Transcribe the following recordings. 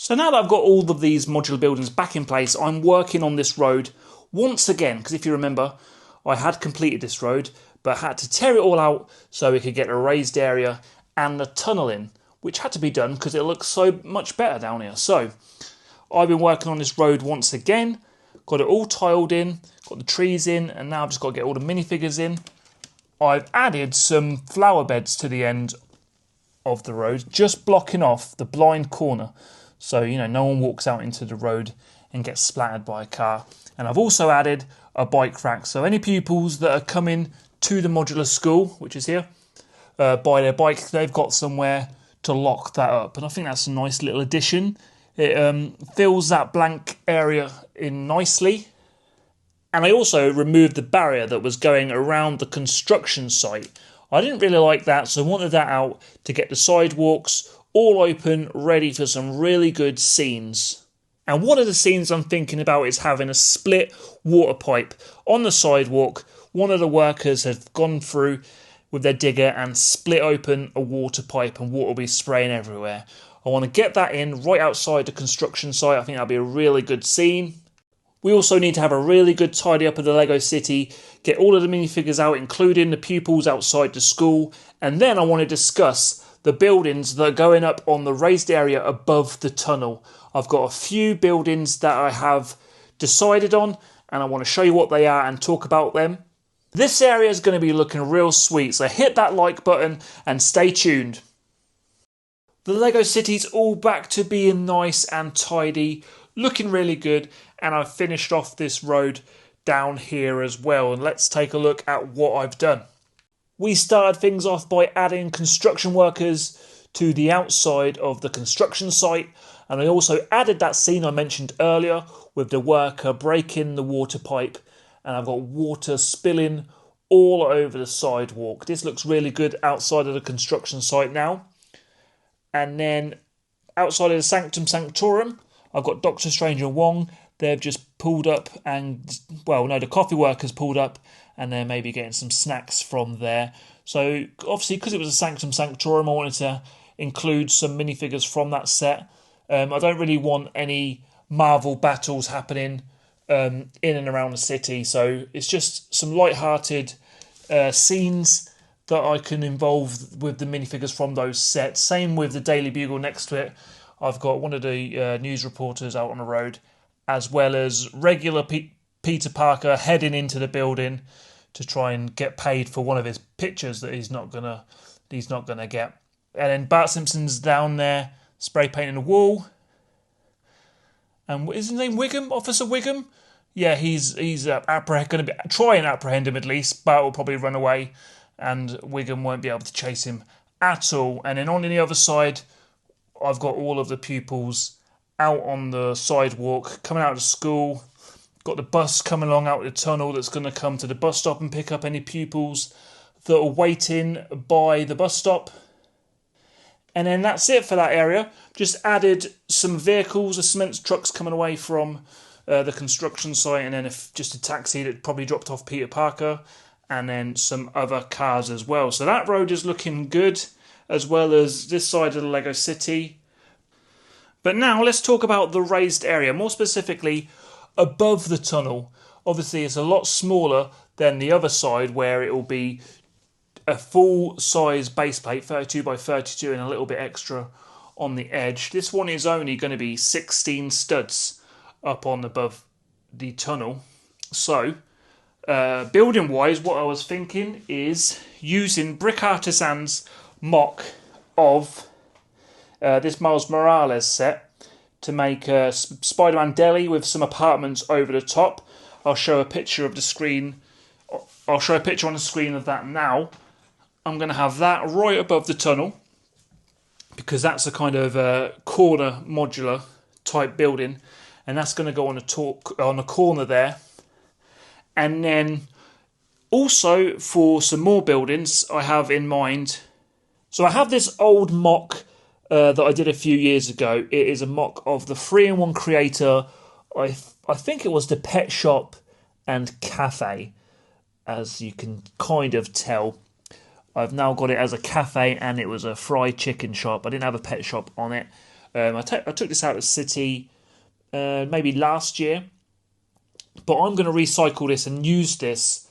So now that I've got all of these modular buildings back in place, I'm working on this road once again, because if you remember, I had completed this road, but had to tear it all out so we could get a raised area and the tunnel in, which had to be done because it looks so much better down here. So I've been working on this road once again, got it all tiled in, got the trees in, and now I've just got to get all the minifigures in. I've added some flower beds to the end of the road, just blocking off the blind corner, so no one walks out into the road and gets splattered by a car. And I've also added a bike rack, so any pupils that are coming to the modular school, which is here, by their bike, they've got somewhere to lock that up. And I think that's a nice little addition. It fills that blank area in nicely. And I also removed the barrier that was going around the construction site. I didn't really like that, so I wanted that out to get the sidewalks all open, ready for some really good scenes. And one of the scenes I'm thinking about is having a split water pipe on the sidewalk. One of the workers had gone through with their digger and split open a water pipe, and water will be spraying everywhere. I want to get that in right outside the construction site. I think that'll be a really good scene. We also need to have a really good tidy up of the Lego City, get all of the minifigures out, including the pupils outside the school, and then I want to discuss the buildings that are going up on the raised area above the tunnel. I've got a few buildings that I have decided on, and I want to show you what they are and talk about them. This area is going to be looking real sweet, so hit that like button and stay tuned. The Lego City's all back to being nice and tidy, looking really good, and I've finished off this road down here as well. And let's take a look at what I've done. We started things off by adding construction workers to the outside of the construction site, and I also added that scene I mentioned earlier with the worker breaking the water pipe, and I've got water spilling all over the sidewalk. This looks really good outside of the construction site now. And then outside of the Sanctum Sanctorum, I've got Doctor Strange and Wong. They've just pulled up and, the coffee workers pulled up and they're maybe getting some snacks from there. So obviously, because it was a Sanctum Sanctorum, I wanted to include some minifigures from that set. I don't really want any Marvel battles happening in and around the city, so it's just some light-hearted scenes that I can involve with the minifigures from those sets. Same with the Daily Bugle next to it. I've got one of the news reporters out on the road, as well as regular Peter Parker heading into the building to try and get paid for one of his pictures that he's not gonna get. And then Bart Simpson's down there spray painting the wall. And is his name Wiggum? Officer Wiggum? Yeah, he's going to be try and apprehend him at least. Bart will probably run away, and Wiggum won't be able to chase him at all. And then on the other side, I've got all of the pupils out on the sidewalk, coming out of school. Got the bus coming along out the tunnel that's going to come to the bus stop and pick up any pupils that are waiting by the bus stop. And then that's it for that area. Just added some vehicles, the cement trucks coming away from the construction site, and then just a taxi that probably dropped off Peter Parker, and then some other cars as well. So that road is looking good, as well as this side of the Lego City. But now let's talk about the raised area, more specifically above the tunnel. Obviously it's a lot smaller than the other side where it will be a full-size base plate, 32 by 32, and a little bit extra on the edge. This one is only going to be 16 studs up on above the tunnel. So, building-wise, what I was thinking is using Brick Artisan's mock of this Miles Morales set to make a Spider-Man deli with some apartments over the top. I'll show a picture of the screen. I'll show a picture on the screen of that now. I'm going to have that right above the tunnel because that's a kind of corner modular type building, and that's going to go on a corner there. And then also for some more buildings I have in mind. So I have this old mock that I did a few years ago. It is a mock of the 3-in-1 creator. I think it was the Pet Shop and Cafe, as you can kind of tell. I've now got it as a cafe, and it was a fried chicken shop. I didn't have a pet shop on it. I took this out of the city maybe last year, but I'm going to recycle this and use this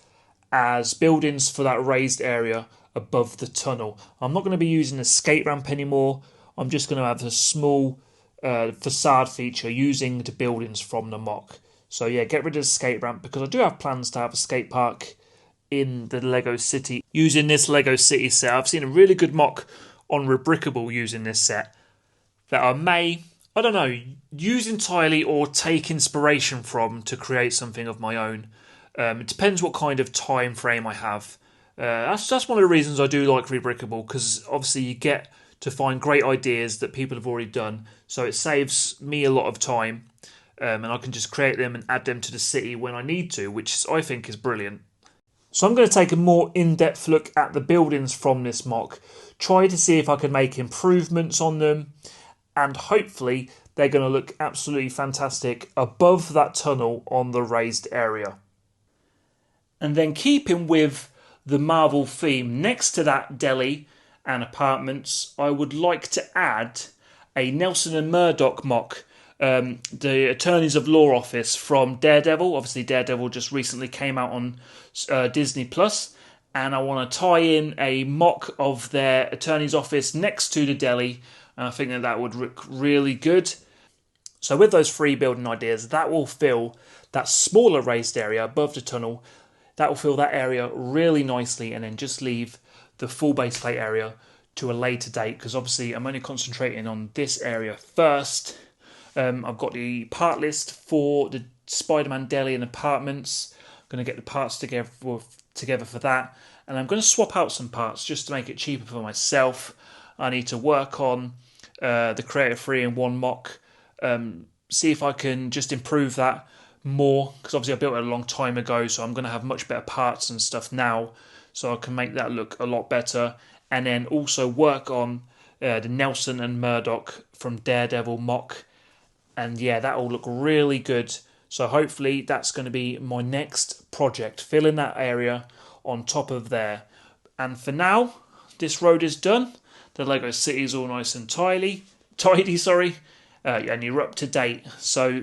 as buildings for that raised area above the tunnel. I'm not going to be using a skate ramp anymore. I'm just going to have a small facade feature using the buildings from the MOC. So yeah, get rid of the skate ramp, because I do have plans to have a skate park in the Lego City using this Lego City set. I've seen a really good MOC on Rebrickable using this set that I may, I don't know, use entirely or take inspiration from to create something of my own. It depends what kind of time frame I have. That's one of the reasons I do like Rebrickable, because obviously you get to find great ideas that people have already done, so it saves me a lot of time, and I can just create them and add them to the city when I need to, which I think is brilliant. So I'm going to take a more in-depth look at the buildings from this MOC, try to see if I can make improvements on them, and hopefully they're going to look absolutely fantastic above that tunnel on the raised area. And then, keeping with the Marvel theme, next to that deli and apartments, I would like to add a Nelson and Murdock MOC, the Attorneys of Law office from Daredevil. Obviously Daredevil just recently came out on Disney Plus, and I want to tie in a MOC of their attorney's office next to the deli, and I think that would look really good. So with those 3 building ideas, that will fill that smaller raised area above the tunnel. That will fill that area really nicely, and then just leave the full base plate area to a later date, because obviously I'm only concentrating on this area first. I've got the part list for the Spider-Man deli and apartments. I'm going to get the parts together for that, and I'm going to swap out some parts just to make it cheaper for myself. I need to work on the Creator 3-in-1 MOC, see if I can just improve that more, because obviously I built it a long time ago, so I'm going to have much better parts and stuff now, so I can make that look a lot better. And then also work on the Nelson and Murdock from Daredevil MOC, and yeah, that will look really good. So hopefully that's going to be my next project, filling that area on top of there. And for now, this road is done. The Lego City is all nice and tidy, and you're up to date. So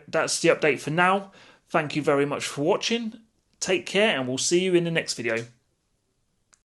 that's the update for now. Thank you very much for watching. Take care, and we'll see you in the next video.